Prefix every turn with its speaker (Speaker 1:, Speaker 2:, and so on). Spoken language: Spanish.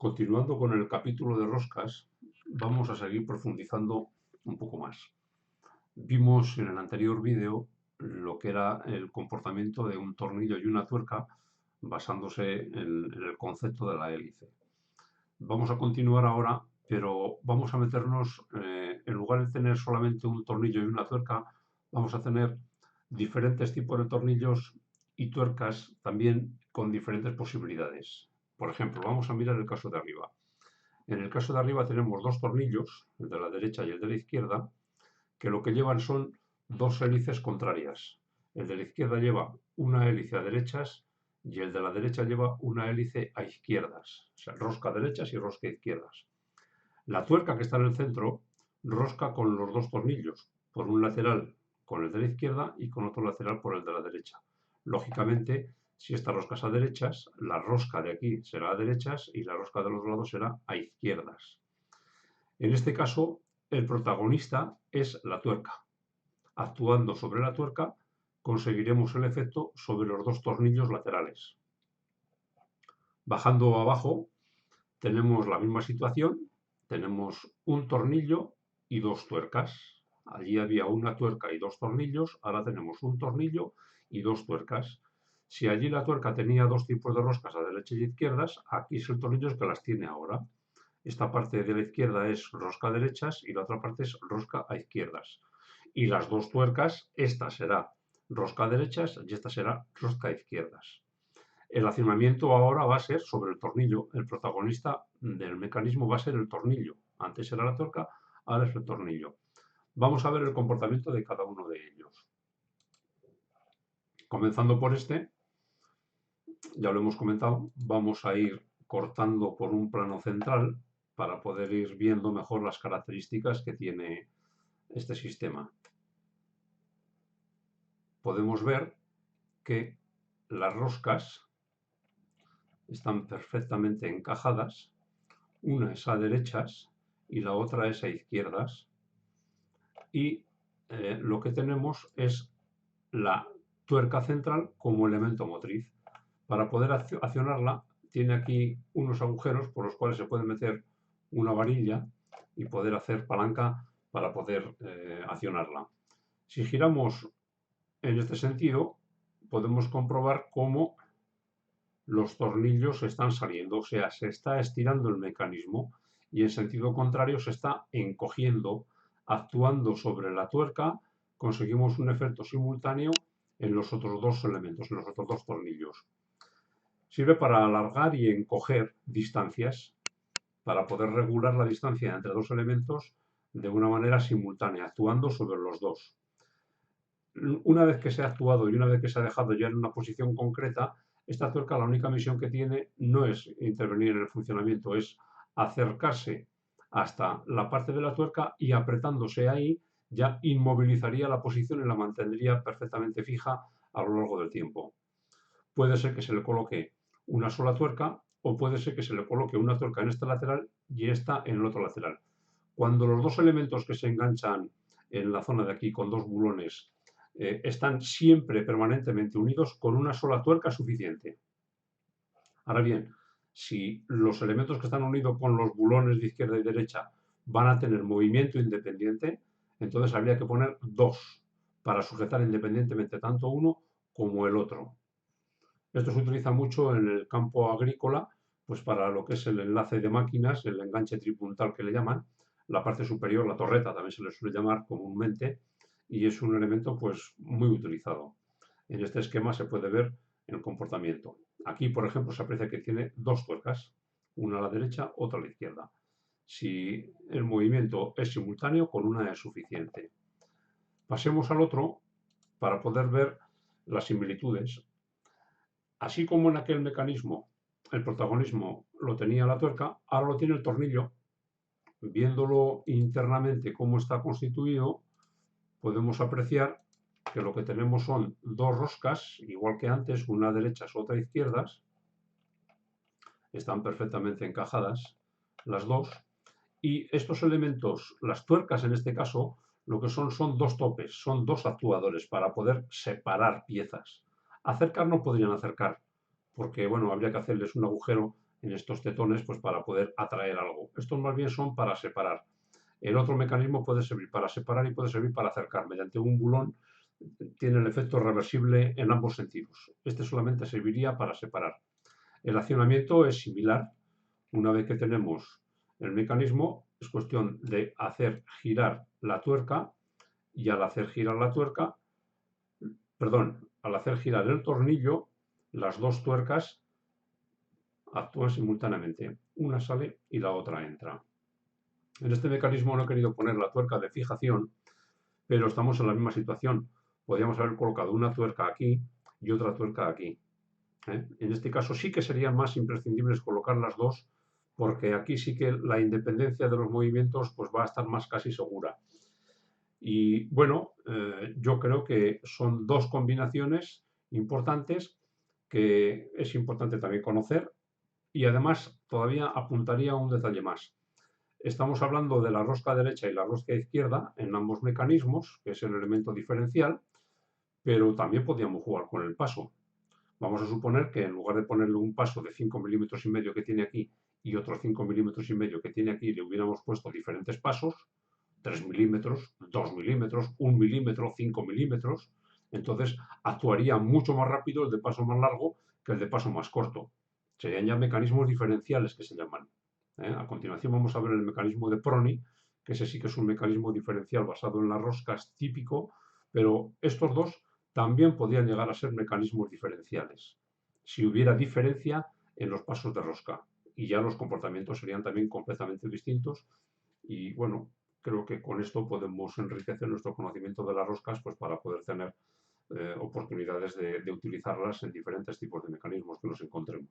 Speaker 1: Continuando con el capítulo de roscas, vamos a seguir profundizando un poco más. Vimos en el anterior vídeo lo que era el comportamiento de un tornillo y una tuerca basándose en el concepto de la hélice. Vamos a continuar ahora, pero vamos a meternos, en lugar de tener solamente un tornillo y una tuerca, vamos a tener diferentes tipos de tornillos y tuercas también con diferentes posibilidades. Por ejemplo, vamos a mirar el caso de arriba. En el caso de arriba tenemos dos tornillos, el de la derecha y el de la izquierda, que lo que llevan son dos hélices contrarias. El de la izquierda lleva una hélice a derechas y el de la derecha lleva una hélice a izquierdas. O sea, rosca derechas y rosca izquierdas. La tuerca que está en el centro rosca con los dos tornillos, por un lateral con el de la izquierda y con otro lateral por el de la derecha. Lógicamente, si esta rosca es a derechas, la rosca de aquí será a derechas y la rosca del otro lado será a izquierdas. En este caso, el protagonista es la tuerca. Actuando sobre la tuerca, conseguiremos el efecto sobre los dos tornillos laterales. Bajando abajo, tenemos la misma situación, tenemos un tornillo y dos tuercas. Allí había una tuerca y dos tornillos, ahora tenemos un tornillo y dos tuercas. Si allí la tuerca tenía dos tipos de roscas a derecha y izquierdas, aquí es el tornillo el que las tiene ahora. Esta parte de la izquierda es rosca a derechas y la otra parte es rosca a izquierdas. Y las dos tuercas, esta será rosca a derechas y esta será rosca a izquierdas. El accionamiento ahora va a ser sobre el tornillo. El protagonista del mecanismo va a ser el tornillo. Antes era la tuerca, ahora es el tornillo. Vamos a ver el comportamiento de cada uno de ellos. Comenzando por este, ya lo hemos comentado, vamos a ir cortando por un plano central para poder ir viendo mejor las características que tiene este sistema. Podemos ver que las roscas están perfectamente encajadas, una es a derechas y la otra es a izquierdas, y lo que tenemos es la tuerca central como elemento motriz. Para poder accionarla tiene aquí unos agujeros por los cuales se puede meter una varilla y poder hacer palanca para poder accionarla. Si giramos en este sentido, podemos comprobar cómo los tornillos están saliendo, o sea, se está estirando el mecanismo y en sentido contrario se está encogiendo. Actuando sobre la tuerca, conseguimos un efecto simultáneo en los otros dos elementos, en los otros dos tornillos. Sirve para alargar y encoger distancias, para poder regular la distancia entre dos elementos de una manera simultánea, actuando sobre los dos. Una vez que se ha actuado y una vez que se ha dejado ya en una posición concreta, esta tuerca la única misión que tiene no es intervenir en el funcionamiento, es acercarse hasta la parte de la tuerca y apretándose ahí ya inmovilizaría la posición y la mantendría perfectamente fija a lo largo del tiempo. Puede ser que se le coloque una sola tuerca o puede ser que se le coloque una tuerca en este lateral y esta en el otro lateral. Cuando los dos elementos que se enganchan en la zona de aquí con dos bulones están siempre permanentemente unidos, con una sola tuerca suficiente. Ahora bien, si los elementos que están unidos con los bulones de izquierda y derecha van a tener movimiento independiente, entonces habría que poner dos para sujetar independientemente tanto uno como el otro. Esto se utiliza mucho en el campo agrícola, pues para lo que es el enlace de máquinas, el enganche tripuntal que le llaman, la parte superior, la torreta también se le suele llamar comúnmente, y es un elemento pues muy utilizado. En este esquema se puede ver el comportamiento. Aquí, por ejemplo, se aprecia que tiene dos tuercas, una a la derecha, otra a la izquierda. Si el movimiento es simultáneo, con una es suficiente. Pasemos al otro para poder ver las similitudes. Así como en aquel mecanismo el protagonismo lo tenía la tuerca, ahora lo tiene el tornillo. Viéndolo internamente cómo está constituido, podemos apreciar que lo que tenemos son dos roscas, igual que antes, una a derechas, otra a izquierdas. Están perfectamente encajadas las dos. Y estos elementos, las tuercas en este caso, lo que son dos topes, son dos actuadores para poder separar piezas. Acercar no podrían acercar, porque bueno, habría que hacerles un agujero en estos tetones pues para poder atraer algo. Estos más bien son para separar. El otro mecanismo puede servir para separar y puede servir para acercar. Mediante un bulón tiene el efecto reversible en ambos sentidos. Este solamente serviría para separar. El accionamiento es similar. Una vez que tenemos el mecanismo, es cuestión de hacer girar la tuerca y al hacer girar la tuerca, perdón, al hacer girar el tornillo, las dos tuercas actúan simultáneamente. Una sale y la otra entra. En este mecanismo no he querido poner la tuerca de fijación, pero estamos en la misma situación. Podríamos haber colocado una tuerca aquí y otra tuerca aquí. En este caso sí que serían más imprescindibles colocar las dos, porque aquí sí que la independencia de los movimientos pues va a estar más casi segura. Y bueno, yo creo que son dos combinaciones importantes que es importante también conocer y además todavía apuntaría a un detalle más. Estamos hablando de la rosca derecha y la rosca izquierda en ambos mecanismos, que es el elemento diferencial, pero también podríamos jugar con el paso. Vamos a suponer que en lugar de ponerle un paso de 5 milímetros y medio que tiene aquí y otros 5 milímetros y medio que tiene aquí, le hubiéramos puesto diferentes pasos, 3 milímetros, 2 milímetros, 1 milímetro, 5 milímetros, entonces actuaría mucho más rápido el de paso más largo que el de paso más corto. Serían ya mecanismos diferenciales que se llaman. A continuación vamos a ver el mecanismo de Prony, que ese sí que es un mecanismo diferencial basado en las roscas típico, pero estos dos también podrían llegar a ser mecanismos diferenciales, si hubiera diferencia en los pasos de rosca. Y ya los comportamientos serían también completamente distintos. Y bueno, creo que con esto podemos enriquecer nuestro conocimiento de las roscas pues para poder tener oportunidades de utilizarlas en diferentes tipos de mecanismos que nos encontremos.